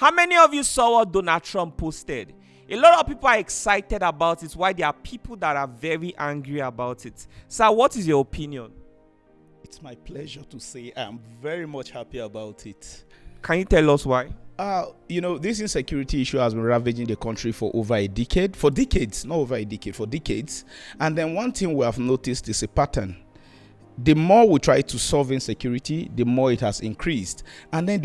How many of you saw what Donald Trump posted? A lot of people are excited about it, while there are people that are very angry about it. Sir, what is your opinion? It's my pleasure to say I'm very much happy about it. Can you tell us why? This insecurity issue has been ravaging the country for over a decade. For decades, not over a decade, for decades. And then one thing we have noticed is a pattern. The more we try to solve insecurity, the more it has increased. And then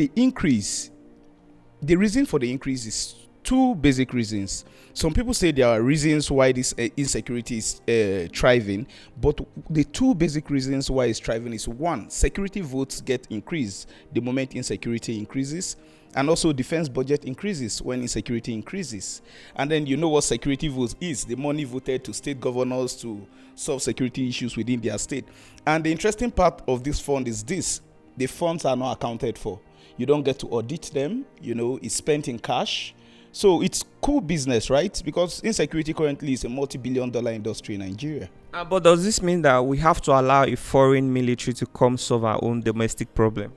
the reason for the increase is two basic reasons. Some people say there are reasons why this insecurity is thriving, but the two basic reasons why it's thriving is one, security votes get increased the moment insecurity increases, and also defense budget increases when insecurity increases. And then you know what security votes is, the money voted to state governors to solve security issues within their state. And the interesting part of this fund is this: the funds are not accounted for. You don't get to audit them, it's spent in cash. So it's cool business, right? Because insecurity currently is a multi-billion-dollar industry in Nigeria. But does this mean that we have to allow a foreign military to come solve our own domestic problem?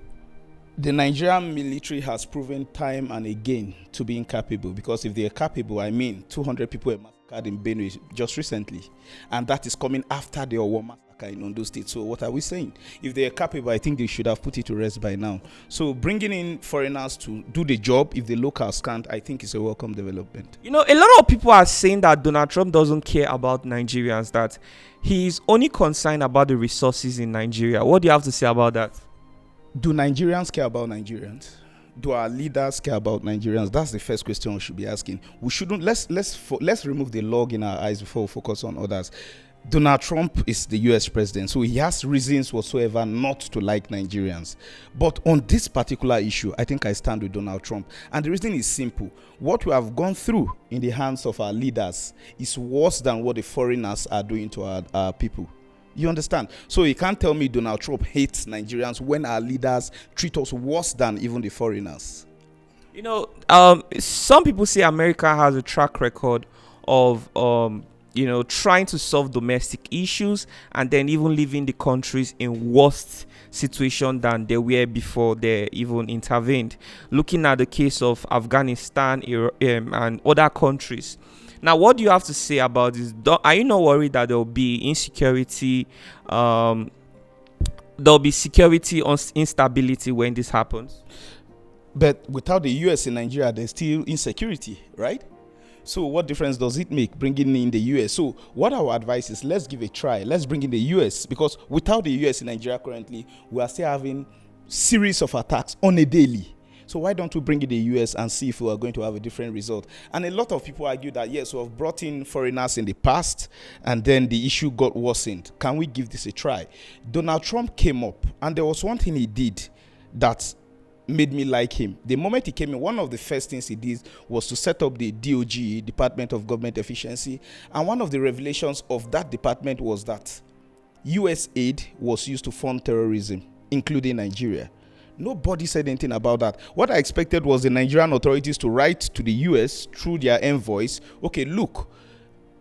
The Nigerian military has proven time and again to be incapable, because if they are capable, 200 people were massacred in Benue just recently, and that is coming after the Owo massacre in Ondo State. So what are we saying? If they are capable, I think they should have put it to rest by now. So bringing in foreigners to do the job, if the locals can't, I think it's a welcome development. A lot of people are saying that Donald Trump doesn't care about Nigerians, that he is only concerned about the resources in Nigeria. What do you have to say about that? Do Nigerians care about Nigerians? Do our leaders care about Nigerians? That's the first question we should be asking. We shouldn't let's remove the log in our eyes before we focus on others. Donald Trump is the US president, so he has reasons whatsoever not to like Nigerians. But on this particular issue, I think I stand with Donald Trump. And the reason is simple. What we have gone through in the hands of our leaders is worse than what the foreigners are doing to our people. You understand? So you can't tell me Donald Trump hates Nigerians when our leaders treat us worse than even the foreigners. Some people say America has a track record of trying to solve domestic issues and then even leaving the countries in worse situation than they were before they even intervened. Looking at the case of Afghanistan, and other countries. Now, what do you have to say about this? Are you not worried that there will be insecurity? There will be security instability when this happens? But without the US in Nigeria, there's still insecurity, right? So what difference does it make bringing in the US? So what our advice is, let's give a try. Let's bring in the US, because without the US in Nigeria currently, we are still having series of attacks on a daily. So why don't we bring in the US and see if we are going to have a different result? And a lot of people argue that, yes, we have brought in foreigners in the past and then the issue got worsened. Can we give this a try? Donald Trump came up, and there was one thing he did that made me like him. The moment he came in, one of the first things he did was to set up the DOG, Department of Government Efficiency. And one of the revelations of that department was that US aid was used to fund terrorism, including Nigeria. Nobody said anything about that. What I expected was the Nigerian authorities to write to the US through their envoys, okay, look,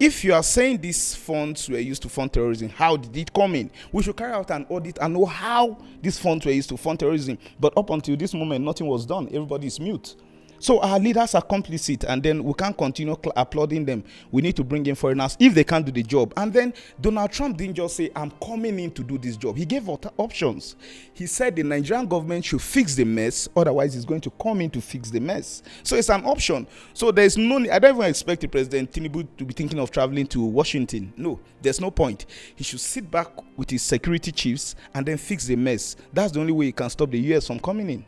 if you are saying these funds were used to fund terrorism, how did it come in? We should carry out an audit and know how these funds were used to fund terrorism. But up until this moment, nothing was done. Everybody is mute. So our leaders are complicit, and then we can't continue applauding them. We need to bring in foreigners if they can't do the job. And then Donald Trump didn't just say, I'm coming in to do this job. He gave options. He said the Nigerian government should fix the mess, otherwise he's going to come in to fix the mess. So it's an option. So there's no need. I don't even expect the President Tinubu to be thinking of traveling to Washington. No, there's no point. He should sit back with his security chiefs and then fix the mess. That's the only way he can stop the US from coming in.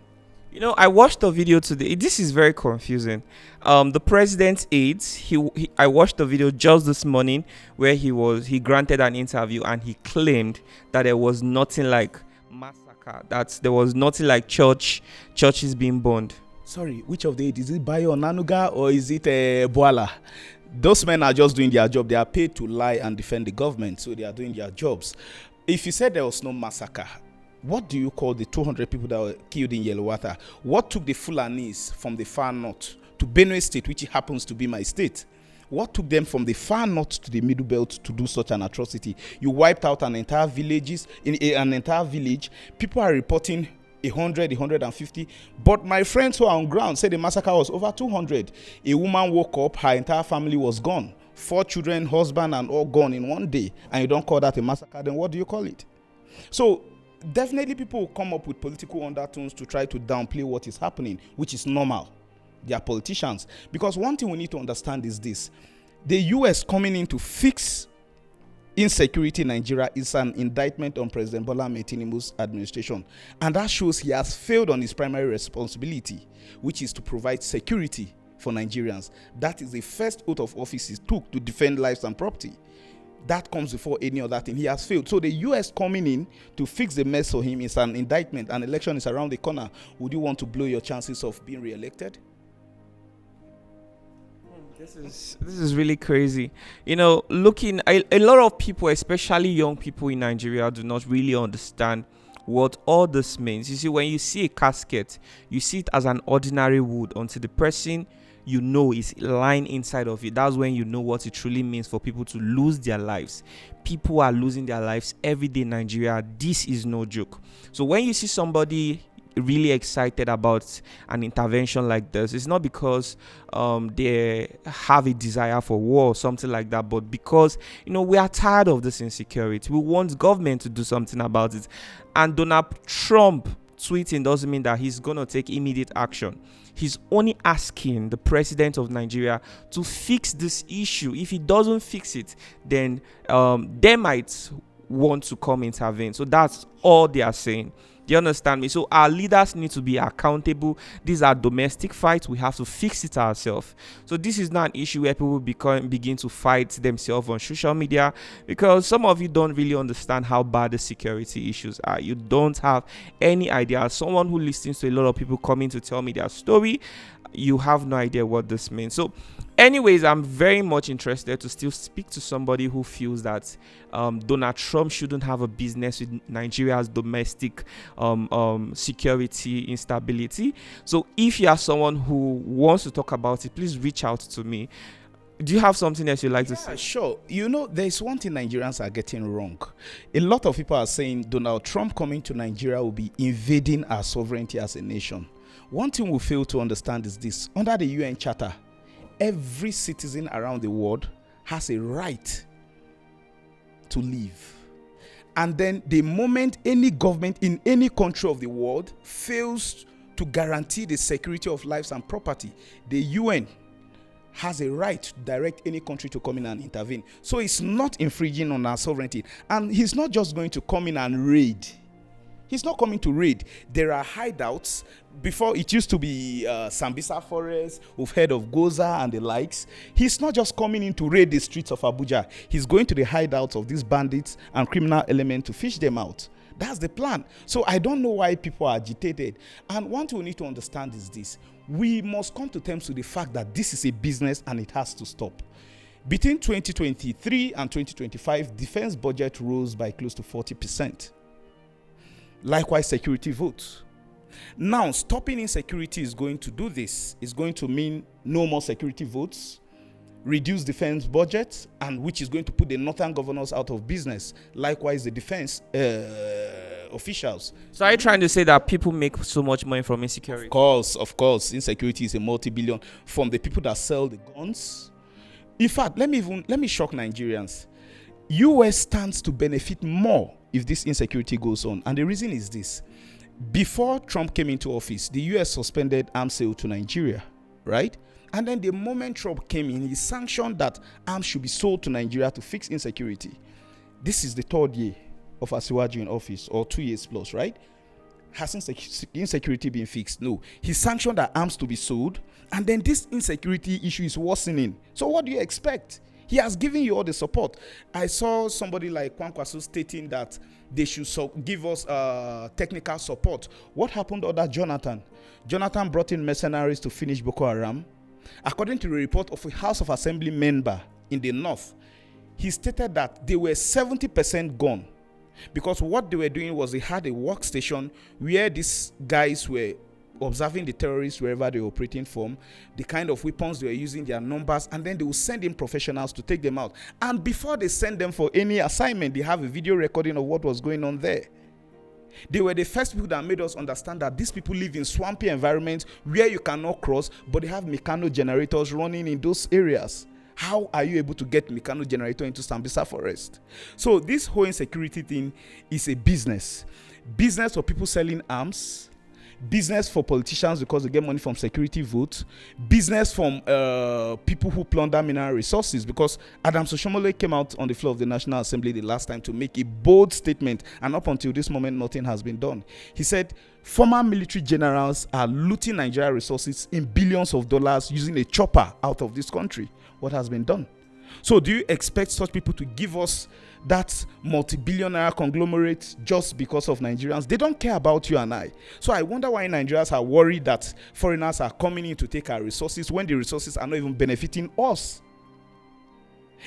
I watched the video today. This is very confusing. The president's aides, I watched the video just this morning where he granted an interview and he claimed that there was nothing like massacre, that there was nothing like churches being burned. Sorry, which of the aides? Is it Bayo Nanuga or is it Boala? Those men are just doing their job. They are paid to lie and defend the government, so they are doing their jobs. If you said there was no massacre, what do you call the 200 people that were killed in Yellowater? What took the Fulanis from the far north to Benue State, which happens to be my state? What took them from the far north to the middle belt to do such an atrocity? You wiped out an entire village. People are reporting 100, 150. But my friends who are on ground say the massacre was over 200. A woman woke up, her entire family was gone. 4 children, husband, and all gone in one day. And you don't call that a massacre, then what do you call it? So definitely people will come up with political undertones to try to downplay what is happening, which is normal. They are politicians. Because one thing we need to understand is this. The US coming in to fix insecurity in Nigeria is an indictment on President Bola Ahmed Tinubu's administration. And that shows he has failed on his primary responsibility, which is to provide security for Nigerians. That is the first oath of office he took to defend lives and property. That comes before any other thing. He has failed. So the US coming in to fix the mess for him is an indictment. An election is around the corner. Would you want to blow your chances of being re-elected? This is really crazy. A lot of people, especially young people in Nigeria, do not really understand what all this means. You see, when you see a casket, you see it as an ordinary wood until the person is lying inside of it. That's when you know what it truly means for people to lose their lives. People are losing their lives every day in Nigeria. This is no joke. So when you see somebody really excited about an intervention like this, it's not because they have a desire for war or something like that, but because we are tired of this insecurity. We want government to do something about it. And Donald Trump tweeting doesn't mean that he's gonna take immediate action. He's only asking the president of Nigeria to fix this issue. If he doesn't fix it, then they might want to come intervene. So that's all they are saying. Do you understand me? So our leaders need to be accountable. These are domestic fights. We have to fix it ourselves. So this is not an issue where people begin to fight themselves on social media, because some of you don't really understand how bad the security issues are. You don't have any idea. As someone who listens to a lot of people coming to tell me their story, you have no idea what this means. So anyways, I'm very much interested to still speak to somebody who feels that Donald Trump shouldn't have a business with Nigeria's domestic security instability. So if you are someone who wants to talk about it, please reach out to me. Do you have something else you'd like to say? Sure. There's one thing Nigerians are getting wrong. A lot of people are saying Donald Trump coming to Nigeria will be invading our sovereignty as a nation. One thing we fail to understand is this. Under the UN Charter, every citizen around the world has a right to live. And then the moment any government in any country of the world fails to guarantee the security of lives and property, the UN has a right to direct any country to come in and intervene. So it's not infringing on our sovereignty. And he's not just going to come in and raid. He's not coming to raid. There are hideouts. Before, it used to be Sambisa Forest. We've heard of Goza and the likes. He's not just coming in to raid the streets of Abuja. He's going to the hideouts of these bandits and criminal elements to fish them out. That's the plan. So I don't know why people are agitated. And one thing we need to understand is this. We must come to terms with the fact that this is a business and it has to stop. Between 2023 and 2025, defense budget rose by close to 40%. Likewise, security votes. Now, stopping insecurity is going to do this. It's going to mean no more security votes, reduce defense budget, and which is going to put the northern governors out of business. Likewise, the defense officials. So are you trying to say that people make so much money from insecurity? Of course. Insecurity is a multi-billion from the people that sell the guns. In fact, let me shock Nigerians. US stands to benefit more if this insecurity goes on. And the reason is this. Before Trump came into office, the US suspended arms sale to Nigeria, right? And then the moment Trump came in, he sanctioned that arms should be sold to Nigeria to fix insecurity. This is the 3rd year of Asiwaju in office, or 2 years plus, right? Has insecurity been fixed? No. He sanctioned that arms to be sold, and then this insecurity issue is worsening. So what do you expect? He has given you all the support. I saw somebody like Kwankwaso stating that they should give us technical support. What happened under Jonathan? Jonathan brought in mercenaries to finish Boko Haram. According to the report of a House of Assembly member in the north, he stated that they were 70% gone. Because what they were doing was they had a workstation where these guys were observing the terrorists wherever they were operating from, the kind of weapons they were using, their numbers, and then they will send in professionals to take them out. And before they send them for any assignment, they have a video recording of what was going on there. They were the first people that made us understand that these people live in swampy environments where you cannot cross, but they have mechano generators running in those areas. How are you able to get mechano generator into Sambisa forest? So this whole insecurity thing is a business. Business for people selling arms, business for politicians because they get money from security votes, business from people who plunder mineral resources, because Adam Soshomole came out on the floor of the National Assembly the last time to make a bold statement, and up until this moment nothing has been done. He said former military generals are looting Nigeria resources in billions of dollars using a chopper out of this country. What has been done? So do you expect such people to give us that multi-billionaire conglomerate just because of Nigerians? They don't care about you and I. So I wonder why Nigerians are worried that foreigners are coming in to take our resources when the resources are not even benefiting us.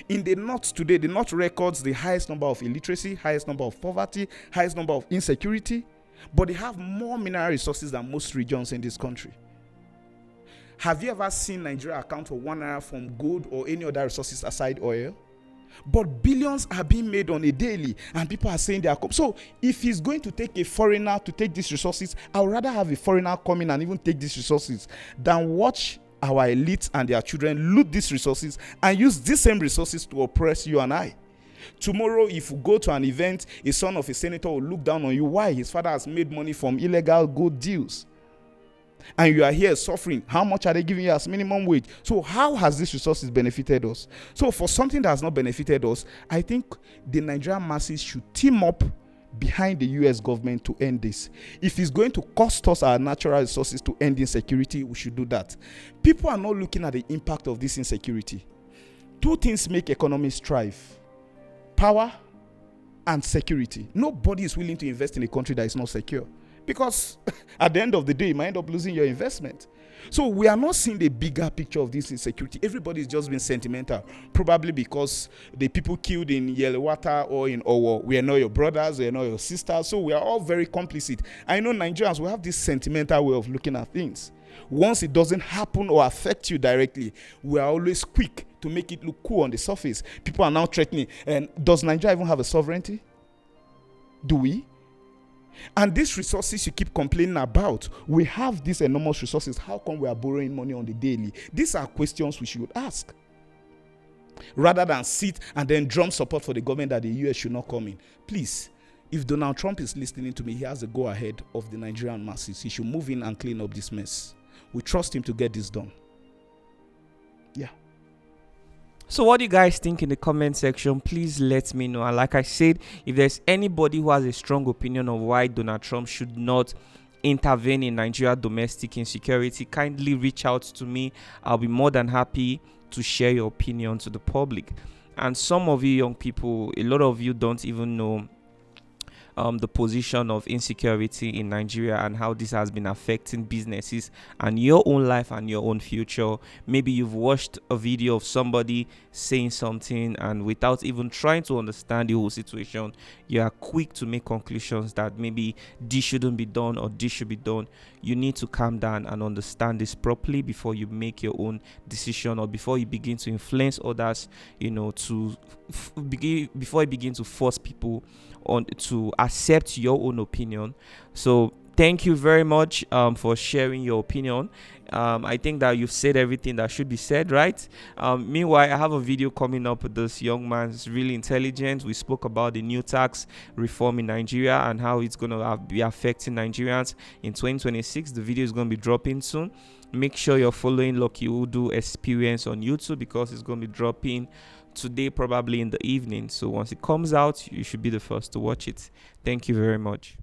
In the North today, the North records the highest number of illiteracy, highest number of poverty, highest number of insecurity, but they have more mineral resources than most regions in this country. Have you ever seen Nigeria account for 1 naira from gold or any other resources aside oil? But billions are being made on a daily, and people are saying they are so if he's going to take a foreigner to take these resources, I would rather have a foreigner come in and even take these resources than watch our elites and their children loot these resources and use these same resources to oppress you and I. Tomorrow, if you go to an event, a son of a senator will look down on you. Why? His father has made money from illegal gold deals. And you are here suffering. How much are they giving you as minimum wage? So how has these resources benefited us? So for something that has not benefited us, I think the Nigerian masses should team up behind the US government to end this. If it's going to cost us our natural resources to end insecurity, we should do that. People are not looking at the impact of this insecurity. Two things make economies thrive: power and security. Nobody is willing to invest in a country that is not secure, because at the end of the day, you might end up losing your investment. So we are not seeing the bigger picture of this insecurity. Everybody's just been sentimental, probably because the people killed in Yelewata or in Owo, we are not your brothers, we are not your sisters. So we are all very complicit. I know Nigerians, we have this sentimental way of looking at things. Once it doesn't happen or affect you directly, we are always quick to make it look cool on the surface. People are now threatening. And does Nigeria even have a sovereignty? Do we? And these resources you keep complaining about, we have these enormous resources. How come we are borrowing money on the daily? These are questions we should ask, rather than sit and then drum support for the government that the US should not come in. Please, if Donald Trump is listening to me, he has a go-ahead of the Nigerian masses. He should move in and clean up this mess. We trust him to get this done. Yeah. So what do you guys think in the comment section? Please let me know. And like I said, if there's anybody who has a strong opinion of why Donald Trump should not intervene in Nigeria domestic insecurity, kindly reach out to me. I'll be more than happy to share your opinion to the public. And some of you young people, a lot of you don't even know the position of insecurity in Nigeria and how this has been affecting businesses and your own life and your own future. Maybe you've watched a video of somebody saying something, and without even trying to understand the whole situation, you are quick to make conclusions that maybe this shouldn't be done or this should be done. You need to calm down and understand this properly before you make your own decision, or before you begin to influence others, before you begin to force people on to accept your own opinion. So thank you very much for sharing your opinion. I think that you've said everything that should be said, right? Meanwhile, I have a video coming up with this young man. He's really intelligent. We spoke about the new tax reform in Nigeria and how it's going to be affecting Nigerians in 2026. The video is going to be dropping soon. Make sure you're following Lucky Udu Experience on YouTube, because it's going to be dropping today, probably in the evening. So once it comes out, you should be the first to watch it. Thank you very much.